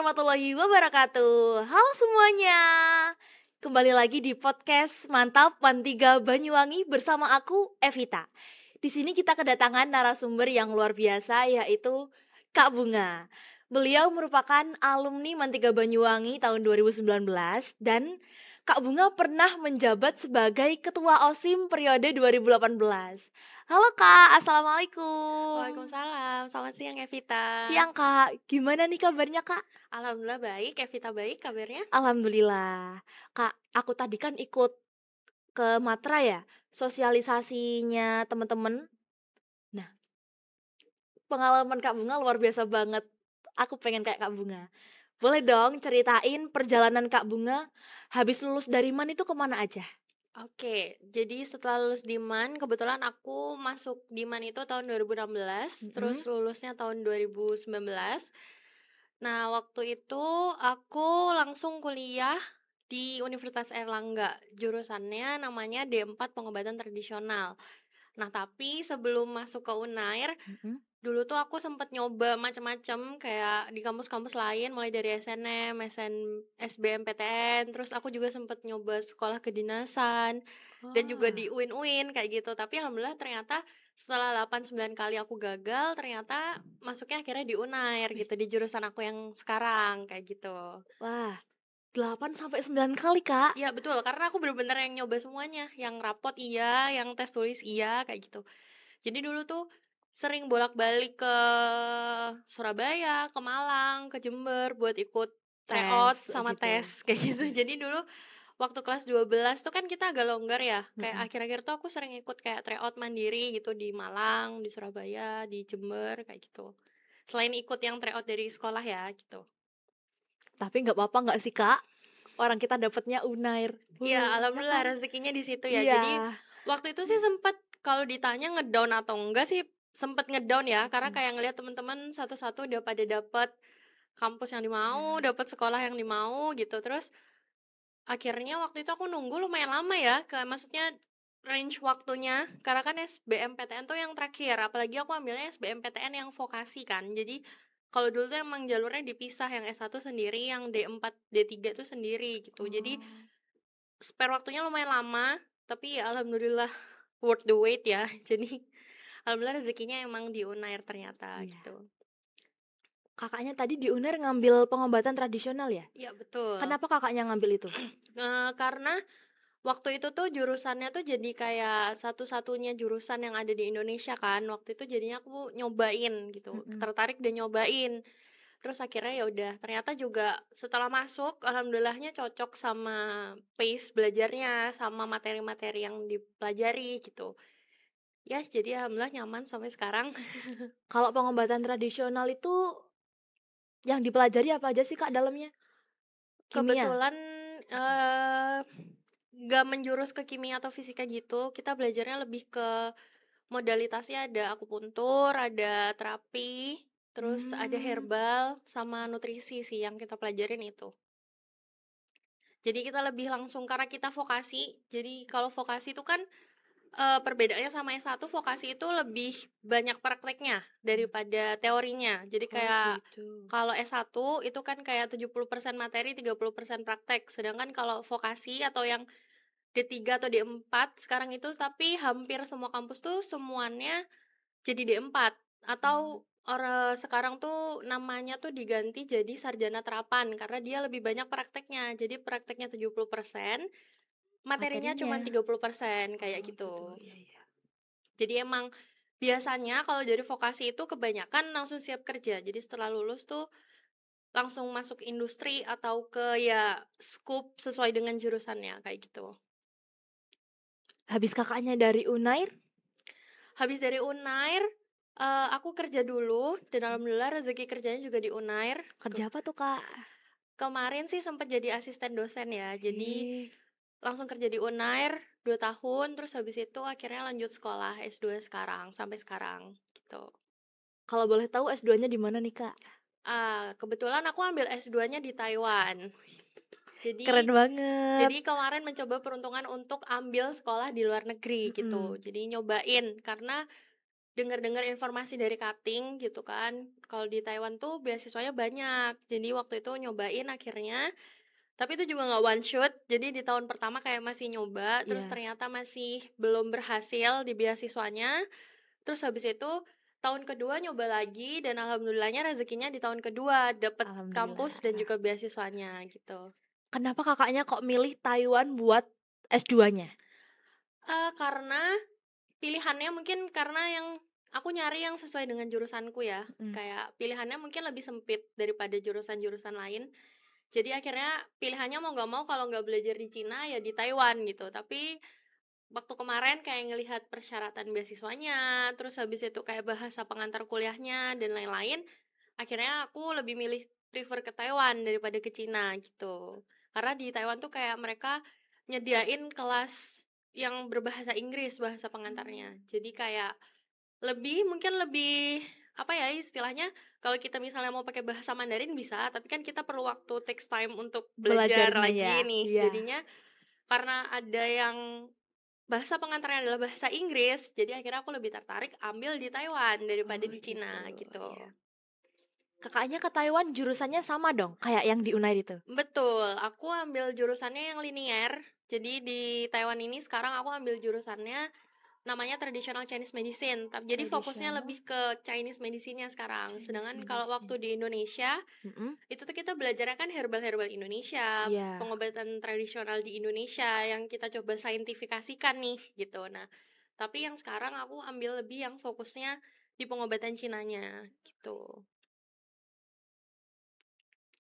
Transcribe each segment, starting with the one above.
warahmatullahi wabarakatuh. Halo semuanya. Kembali lagi di podcast Mantap Pantiga Banyuwangi bersama aku Evita. Di sini kita kedatangan narasumber yang luar biasa yaitu Kak Bunga. Beliau merupakan alumni Mantiga Banyuwangi tahun 2019 dan Kak Bunga pernah menjabat sebagai Ketua OSIM periode 2018. Halo Kak, Assalamualaikum. Waalaikumsalam, selamat siang Evita. Siang Kak, gimana nih kabarnya Kak? Alhamdulillah baik, Evita baik kabarnya? Alhamdulillah. Kak, aku tadi kan ikut ke Matra ya, sosialisasinya temen-temen. Nah, pengalaman Kak Bunga luar biasa banget. Aku pengen kayak Kak Bunga. Boleh dong ceritain perjalanan Kak Bunga habis lulus dari MAN itu kemana aja? Oke, jadi setelah lulus di MAN, kebetulan aku masuk di MAN itu tahun 2016, Mhm. terus lulusnya tahun 2019. Nah, waktu itu aku langsung kuliah di Universitas Airlangga, jurusannya namanya D4 Pengobatan Tradisional. Nah, tapi sebelum masuk ke UNAIR, Mhm. dulu tuh aku sempet nyoba macam-macam kayak di kampus-kampus lain mulai dari SNM, SBMPTN, terus aku juga sempet nyoba sekolah kedinasan dan juga Wah. di UIN kayak gitu. Tapi alhamdulillah ternyata setelah 8 9 kali aku gagal, ternyata masuknya akhirnya di UNAIR Wih, gitu, di jurusan aku yang sekarang kayak gitu. wah, 8 sampai 9 kali, Kak. Iya betul, karena aku bener-bener yang nyoba semuanya, yang rapot iya, yang tes tulis iya kayak gitu. Jadi dulu tuh sering bolak-balik ke Surabaya, ke Malang, ke Jember buat ikut Tes tryout sama gitu. tes kayak gitu. Jadi dulu waktu kelas 12 tuh kan kita agak longgar ya. Kayak Mhm. akhir-akhir tuh aku sering ikut kayak tryout mandiri gitu di Malang, di Surabaya, di Jember kayak gitu. Selain ikut yang tryout dari sekolah ya gitu. Tapi nggak apa-apa nggak sih, Kak? Orang kita dapetnya UNAIR. Iya, Ya alhamdulillah kan? rezekinya di situ ya. Iya. Jadi waktu itu sih sempet kalau ditanya ngedown atau enggak sih sempet ngedown ya, karena Mhm. kayak ngelihat teman-teman satu-satu udah pada dapet kampus yang dimau, Iya. dapet sekolah yang dimau gitu. Terus akhirnya waktu itu aku nunggu lumayan lama ya, maksudnya range waktunya. Karena kan SBMPTN tuh yang terakhir, apalagi aku ambilnya SBMPTN yang vokasi kan. Jadi kalau dulu tuh emang jalurnya dipisah, yang S1 sendiri, yang D4, D3 tuh sendiri gitu. Jadi Oh, spare waktunya lumayan lama, tapi ya alhamdulillah worth the wait ya. Jadi alhamdulillah rezekinya emang di UNAIR ternyata iya. gitu. Kakaknya tadi di UNER ngambil pengobatan tradisional ya? Iya betul. Kenapa kakaknya ngambil itu? Karena waktu itu tuh jurusannya tuh jadi kayak satu-satunya jurusan yang ada di Indonesia kan. Waktu itu jadinya aku nyobain gitu, Mhm. tertarik dan nyobain. Terus akhirnya ya udah, ternyata juga setelah masuk alhamdulillahnya cocok sama pace belajarnya, sama materi-materi yang dipelajari gitu. Ya, jadi alhamdulillah nyaman sampai sekarang. Kalau pengobatan tradisional itu yang dipelajari apa aja sih, Kak, dalamnya? Kimia? Kebetulan, eee, nggak menjurus ke kimia atau fisika gitu, kita belajarnya lebih ke modalitasnya ada akupuntur, ada terapi, terus ada Hmm. herbal, sama nutrisi sih yang kita pelajarin itu. Jadi kita lebih langsung karena kita vokasi, jadi kalau vokasi itu kan, perbedaannya sama S1, vokasi itu lebih banyak prakteknya daripada teorinya. Jadi Oh kayak gitu. kalau S1 itu kan kayak 70% materi, 30% praktek. Sedangkan kalau vokasi atau yang D3 atau D4 sekarang itu tapi hampir semua kampus tuh semuanya jadi D4 Hmm. atau sekarang tuh namanya tuh diganti jadi sarjana terapan karena dia lebih banyak prakteknya. Jadi prakteknya 70%, materinya cuma Materinya? 30% kayak Oh gitu, gitu. iya iya. Jadi emang biasanya kalau dari vokasi itu kebanyakan langsung siap kerja. Jadi setelah lulus tuh langsung masuk industri atau ke ya scoop sesuai dengan jurusannya kayak gitu. Habis kakaknya dari UNAIR? Habis dari UNAIR, aku kerja dulu dan alhamdulillah rezeki kerjanya juga di UNAIR. Kerja apa tuh, Kak? Kemarin sih sempat jadi asisten dosen ya. Jadi Wih, langsung kerja di UNAIR 2 tahun, terus habis itu akhirnya lanjut sekolah S2 sekarang, sampai sekarang gitu. kalau boleh tahu S2-nya di mana nih, Kak? Kebetulan aku ambil S2-nya di Taiwan. Jadi Keren banget. jadi kemarin mencoba peruntungan untuk ambil sekolah di luar negeri gitu. Mhm. Jadi nyobain karena dengar-dengar informasi dari cutting gitu kan, kalau di Taiwan tuh beasiswanya banyak. Jadi waktu itu nyobain akhirnya, tapi itu juga nggak one shot. Jadi di tahun pertama kayak masih nyoba, terus Iya, ternyata masih belum berhasil di beasiswanya. Terus habis itu tahun kedua nyoba lagi dan alhamdulillahnya rezekinya di tahun kedua dapet kampus dan alhamdulillah. juga beasiswanya gitu. Kenapa Kakaknya kok milih Taiwan buat S2-nya? Karena pilihannya mungkin karena yang aku nyari yang sesuai dengan jurusanku ya. Mhm, Kayak pilihannya mungkin lebih sempit daripada jurusan-jurusan lain. Jadi akhirnya pilihannya mau nggak mau kalau nggak belajar di Cina ya di Taiwan gitu. Tapi waktu kemarin kayak ngelihat persyaratan beasiswanya, terus habis itu kayak bahasa pengantar kuliahnya dan lain-lain, akhirnya aku lebih milih prefer ke Taiwan daripada ke Cina gitu. Karena di Taiwan tuh kayak mereka nyediain kelas yang berbahasa Inggris bahasa pengantarnya. Jadi kayak mungkin lebih apa ya istilahnya, kalau kita misalnya mau pakai bahasa Mandarin bisa, tapi kan kita perlu waktu takes time untuk belajar belajarnya ya? lagi nih. Iya. Jadinya karena ada yang bahasa pengantarnya adalah bahasa Inggris, jadi akhirnya aku lebih tertarik ambil di Taiwan daripada Oh di gitu, Cina iya. gitu. Kakaknya ke Taiwan jurusannya sama dong, kayak yang di Unair itu? Betul, aku ambil jurusannya yang linier. Jadi di Taiwan ini sekarang aku ambil jurusannya namanya Traditional Chinese Medicine. Jadi fokusnya Tradisional lebih ke Chinese medicine-nya sekarang. Chinese Sedangkan kalau waktu medicine. di Indonesia, Mhm, itu tuh kita belajarnya kan herbal-herbal Indonesia, iya. pengobatan tradisional di Indonesia yang kita coba saintifikasikan nih gitu. Nah, tapi yang sekarang aku ambil lebih yang fokusnya di pengobatan Cinanya gitu.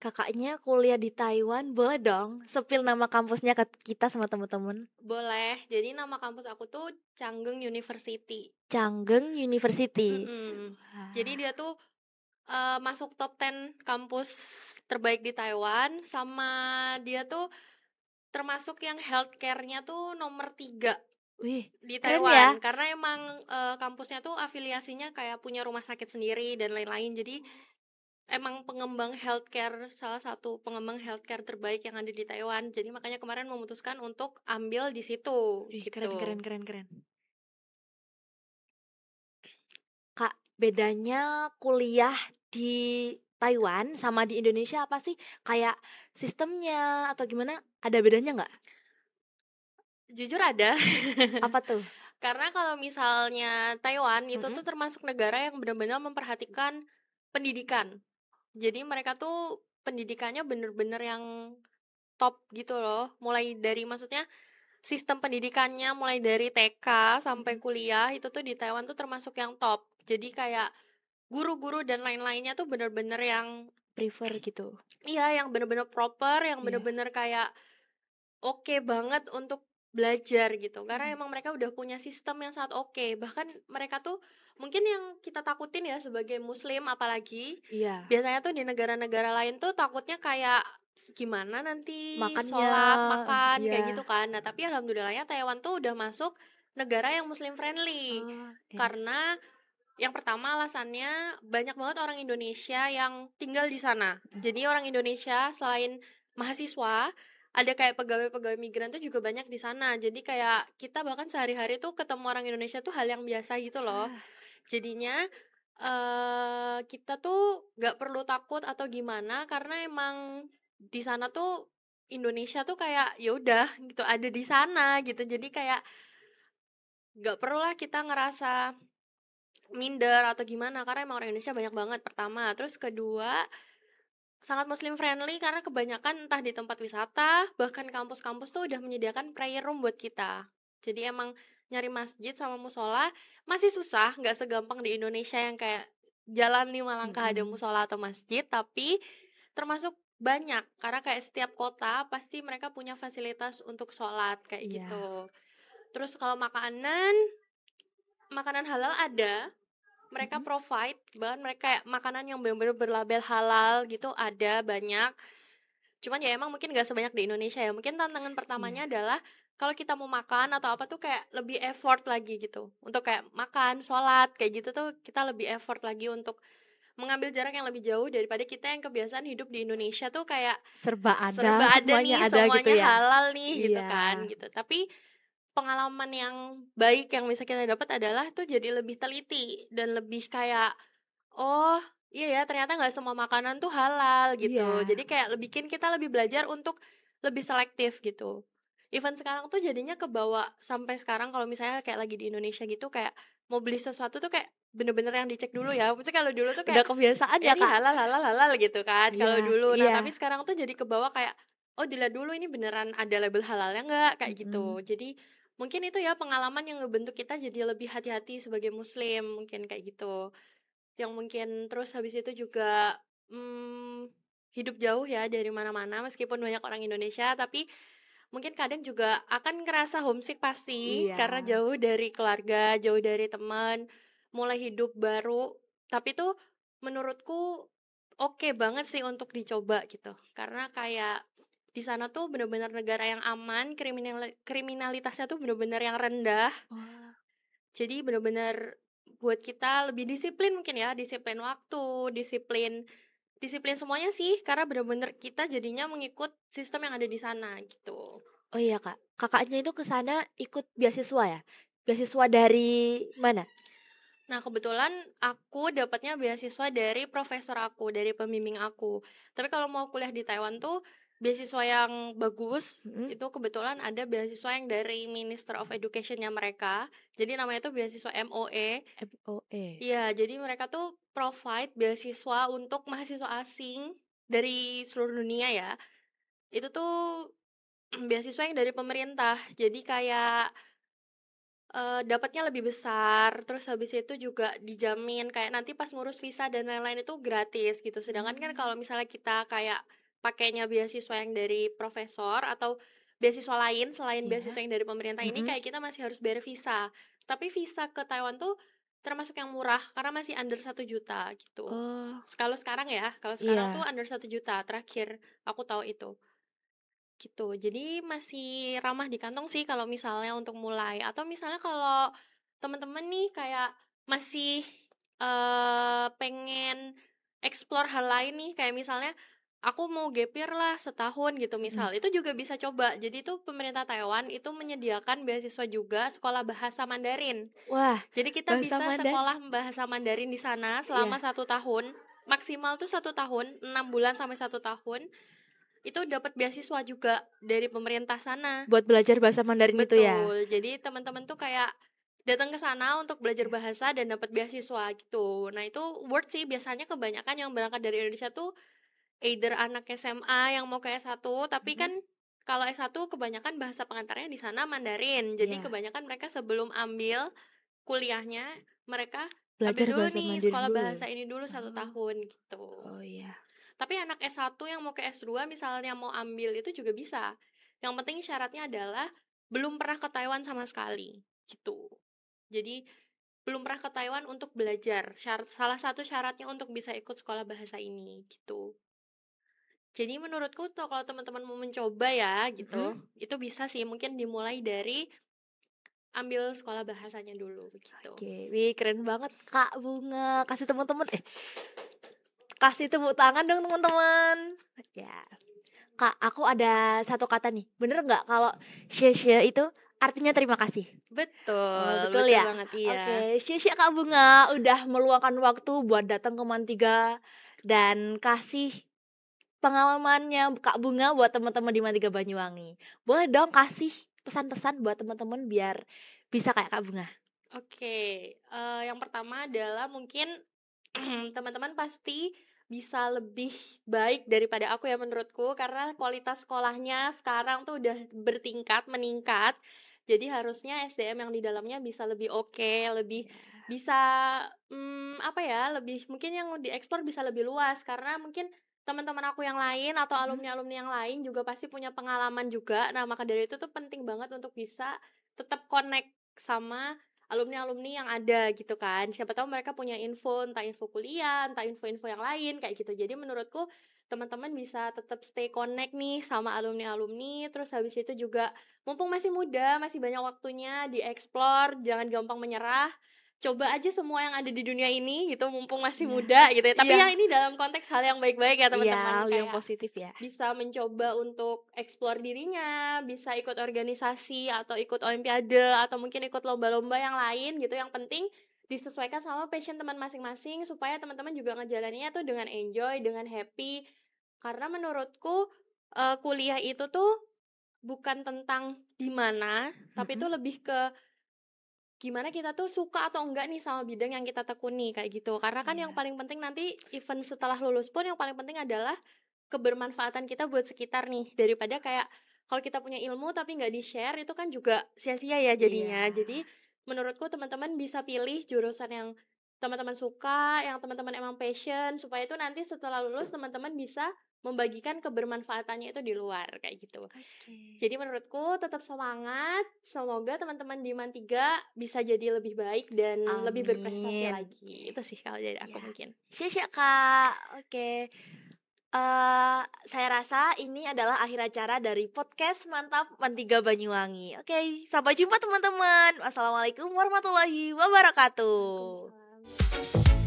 Kakaknya kuliah di Taiwan, boleh dong sepil nama kampusnya ke kita sama temen-temen? Boleh. Jadi nama kampus aku tuh Changgeng University. Canggeng University. Mhm. Jadi Wah, dia tuh, masuk top 10 kampus terbaik di Taiwan, sama dia tuh termasuk yang healthcare-nya tuh nomor 3 wih, di keren ya. Taiwan. Karena emang, kampusnya tuh afiliasinya kayak punya rumah sakit sendiri dan lain-lain. Jadi emang salah satu pengembang healthcare terbaik yang ada di Taiwan. Jadi makanya kemarin memutuskan untuk ambil di situ, Wih, keren keren gitu. keren keren. Kak, bedanya kuliah di Taiwan sama di Indonesia apa sih? Kayak sistemnya atau gimana? Ada bedanya nggak? Jujur ada. Apa tuh? Karena kalau misalnya Taiwan itu Mhm. tuh termasuk negara yang benar-benar memperhatikan pendidikan. Jadi mereka tuh pendidikannya bener-bener yang top gitu loh. Mulai dari maksudnya sistem pendidikannya mulai dari TK sampai Mhm. kuliah itu tuh di Taiwan tuh termasuk yang top. Jadi kayak guru-guru dan lain-lainnya tuh bener-bener yang Prefer gitu. iya yang bener-bener proper, yang Iya. bener-bener kayak oke banget untuk belajar gitu, karena Mhm. emang mereka udah punya sistem yang sangat oke. Bahkan mereka tuh mungkin yang kita takutin ya sebagai muslim apalagi, Iya. biasanya tuh di negara-negara lain tuh takutnya kayak gimana nanti Makannya, sholat, makan, iya. kayak gitu kan. Nah, tapi alhamdulillahnya Taiwan tuh udah masuk negara yang muslim friendly. Oh, enak. Karena yang pertama alasannya banyak banget orang Indonesia yang tinggal di sana. Mhm. Jadi orang Indonesia selain mahasiswa, ada kayak pegawai-pegawai migran tuh juga banyak di sana. Jadi kayak kita bahkan sehari-hari tuh ketemu orang Indonesia tuh hal yang biasa gitu loh. Ah, Jadinya kita tuh nggak perlu takut atau gimana karena emang di sana tuh Indonesia tuh kayak ya udah gitu ada di sana gitu. Jadi kayak nggak perlu lah kita ngerasa minder atau gimana karena emang orang Indonesia banyak banget pertama. Terus kedua, sangat muslim friendly karena kebanyakan entah di tempat wisata, bahkan kampus-kampus tuh udah menyediakan prayer room buat kita. Jadi emang nyari masjid sama musola masih susah, nggak segampang di Indonesia yang kayak jalan 5 langkah ada mhm. musola atau masjid, tapi termasuk banyak karena kayak setiap kota pasti mereka punya fasilitas untuk sholat kayak Iya. gitu. Terus kalau makanan halal ada, mereka Mhm. provide, bahkan mereka kayak makanan yang bener-bener berlabel halal gitu ada banyak. Cuman ya emang mungkin nggak sebanyak di Indonesia ya. Mungkin tantangan Iya. pertamanya adalah kalau kita mau makan atau apa tuh kayak lebih effort lagi gitu. Untuk kayak makan, sholat, kayak gitu tuh kita lebih effort lagi untuk mengambil jarak yang lebih jauh daripada kita yang kebiasaan hidup di Indonesia tuh kayak Serba ada, serba ada semuanya nih, ada gitu semuanya ya? halal nih gitu Iya. kan gitu. Tapi pengalaman yang baik yang bisa kita dapat adalah tuh jadi lebih teliti dan lebih kayak, "Oh, iya ya ternyata nggak semua makanan tuh halal," gitu. Iya. Jadi kayak bikin kita lebih belajar untuk lebih selektif gitu. Even sekarang tuh jadinya kebawa sampai sekarang kalau misalnya kayak lagi di Indonesia gitu, kayak mau beli sesuatu tuh kayak bener-bener yang dicek dulu ya. Maksudnya kalau dulu tuh kayak, Udah kebiasaan "Ya ya, ini Kak? halal halal halal," gitu kan kalau Iya dulu. Nah, iya. tapi sekarang tuh jadi kebawa kayak, "Oh, dilihat dulu ini beneran ada label halalnya nggak?" Kayak gitu. Mhm. Jadi mungkin itu ya pengalaman yang ngebentuk kita jadi lebih hati-hati sebagai muslim, mungkin kayak gitu. Yang mungkin terus habis itu juga, hidup jauh ya dari mana-mana meskipun banyak orang Indonesia, tapi mungkin kadang juga akan ngerasa homesick pasti, Iya. karena jauh dari keluarga, jauh dari teman, mulai hidup baru. Tapi tuh menurutku oke banget sih untuk dicoba gitu. Karena kayak di sana tuh bener-bener negara yang aman, kriminalitasnya tuh bener-bener yang rendah. Wah. Jadi bener-bener buat kita lebih disiplin mungkin ya, disiplin waktu, disiplin disiplin semuanya sih, karena bener-bener kita jadinya mengikut sistem yang ada di sana gitu. Oh iya, Kak. Kakaknya itu ke sana ikut beasiswa ya? Beasiswa dari mana? Nah, kebetulan aku dapatnya beasiswa dari profesor aku, dari pembimbing aku. Tapi kalau mau kuliah di Taiwan tuh beasiswa yang bagus, Mhm. itu kebetulan ada beasiswa yang dari Minister of Education-nya mereka. Jadi namanya tuh beasiswa MOE. MOE. Iya, jadi mereka tuh provide beasiswa untuk mahasiswa asing dari seluruh dunia ya. Itu tuh beasiswa yang dari pemerintah. Jadi kayak dapatnya lebih besar, terus habis itu juga dijamin kayak nanti pas ngurus visa dan lain-lain itu gratis gitu. Sedangkan kan Mmm, kalau misalnya kita kayak pakainya beasiswa yang dari profesor atau beasiswa lain selain beasiswa iya. yang dari pemerintah ini, Mhm. kayak kita masih harus bayar visa. Tapi visa ke Taiwan tuh termasuk yang murah karena masih under 1 juta gitu. Oh, Kalau sekarang ya, kalau sekarang tuh iya. under 1 juta terakhir aku tahu itu. Gitu, jadi masih ramah di kantong sih kalau misalnya untuk mulai, atau misalnya kalau temen-temen nih kayak masih, pengen explore hal lain nih, kayak misalnya aku mau gap year lah setahun gitu Mhm. misal, itu juga bisa coba. Jadi tuh pemerintah Taiwan itu menyediakan beasiswa juga sekolah bahasa Mandarin. Wah, Jadi kita bahasa bisa Mandarin sekolah bahasa Mandarin di sana iya, selama 1 tahun, maksimal tuh 1 tahun, 6 bulan sampai 1 tahun. Itu dapat beasiswa juga dari pemerintah sana. buat belajar bahasa Mandarin itu ya? Betul, jadi teman-teman tuh kayak datang ke sana untuk belajar Iya. bahasa dan dapat beasiswa gitu. Nah, itu worth sih, biasanya kebanyakan yang berangkat dari Indonesia tuh either anak SMA yang mau ke S1, tapi Mhm. kan kalau S1 kebanyakan bahasa pengantarnya di sana Mandarin. Jadi Iya, kebanyakan mereka sebelum ambil kuliahnya, mereka ambil belajar dulu bahasa nih Mandarin sekolah dulu? bahasa ini dulu satu Oh tahun gitu. oh iya. Tapi anak S1 yang mau ke S2 misalnya mau ambil itu juga bisa. Yang penting syaratnya adalah belum pernah ke Taiwan sama sekali, gitu. Jadi belum pernah ke Taiwan untuk belajar. Salah satu syaratnya untuk bisa ikut sekolah bahasa ini, gitu. Jadi menurutku tuh kalau teman-teman mau mencoba ya gitu, Mhm. itu bisa sih mungkin dimulai dari ambil sekolah bahasanya dulu gitu. Oke, wih keren banget Kak Bunga, kasih tepuk tangan dong teman-teman. Ya, Kak, aku ada satu kata nih, bener nggak kalau "xie itu artinya terima kasih? Betul, Betul betul ya? banget, iya. Oke, Kak Bunga udah meluangkan waktu buat datang ke Mantiga dan kasih pengalamannya Kak Bunga buat teman-teman di Mantiga Banyuwangi. Boleh dong kasih pesan-pesan buat teman-teman biar bisa kayak Kak Bunga? Oke, yang pertama adalah mungkin teman-teman pasti bisa lebih baik daripada aku ya menurutku, karena kualitas sekolahnya sekarang tuh udah bertingkat, meningkat. Jadi harusnya SDM yang di dalamnya bisa lebih oke, lebih Iya. bisa, apa ya, lebih mungkin yang diekspor bisa lebih luas, karena mungkin teman-teman aku yang lain atau Mhm. alumni-alumni yang lain juga pasti punya pengalaman juga. Nah, maka dari itu tuh penting banget untuk bisa tetap connect sama alumni-alumni yang ada gitu kan, siapa tahu mereka punya info, entah info kuliah, entah info-info yang lain kayak gitu. Jadi menurutku teman-teman bisa tetap stay connect nih sama alumni-alumni, terus habis itu juga mumpung masih muda, masih banyak waktunya, dieksplor, jangan gampang menyerah. coba aja semua yang ada di dunia ini gitu, mumpung masih Nah, muda gitu ya. Tapi iya. ya ini dalam konteks hal yang baik-baik ya Iya, teman-teman, hal yang kayak positif ya. bisa mencoba untuk explore dirinya, bisa ikut organisasi atau ikut olimpiade atau mungkin ikut lomba-lomba yang lain gitu. Yang penting disesuaikan sama passion teman masing-masing supaya teman-teman juga ngejalaninnya tuh dengan enjoy, dengan happy. Karena menurutku kuliah itu tuh bukan tentang di mana, tapi itu Mhm. lebih ke gimana kita tuh suka atau enggak nih sama bidang yang kita tekuni, kayak gitu. Karena kan yang Iya. paling penting nanti even setelah lulus pun yang paling penting adalah kebermanfaatan kita buat sekitar nih, daripada kayak kalau kita punya ilmu tapi nggak di-share itu kan juga sia-sia ya Iya. jadinya. Jadi menurutku teman-teman bisa pilih jurusan yang teman-teman suka, yang teman-teman emang passion, supaya itu nanti setelah lulus teman-teman bisa membagikan kebermanfaatannya itu di luar, kayak gitu. Oke. Jadi menurutku tetap semangat, semoga teman-teman di Man3 bisa jadi lebih baik dan lebih berprestasi Amin. lagi. Itu sih kalau dari aku Ya. mungkin. Syia, Kak. Oke. Saya rasa ini adalah akhir acara dari podcast Mantap Man3 Banyuwangi. Oke, sampai jumpa teman-teman. Wassalamualaikum warahmatullahi wabarakatuh. Waalaikumsalam.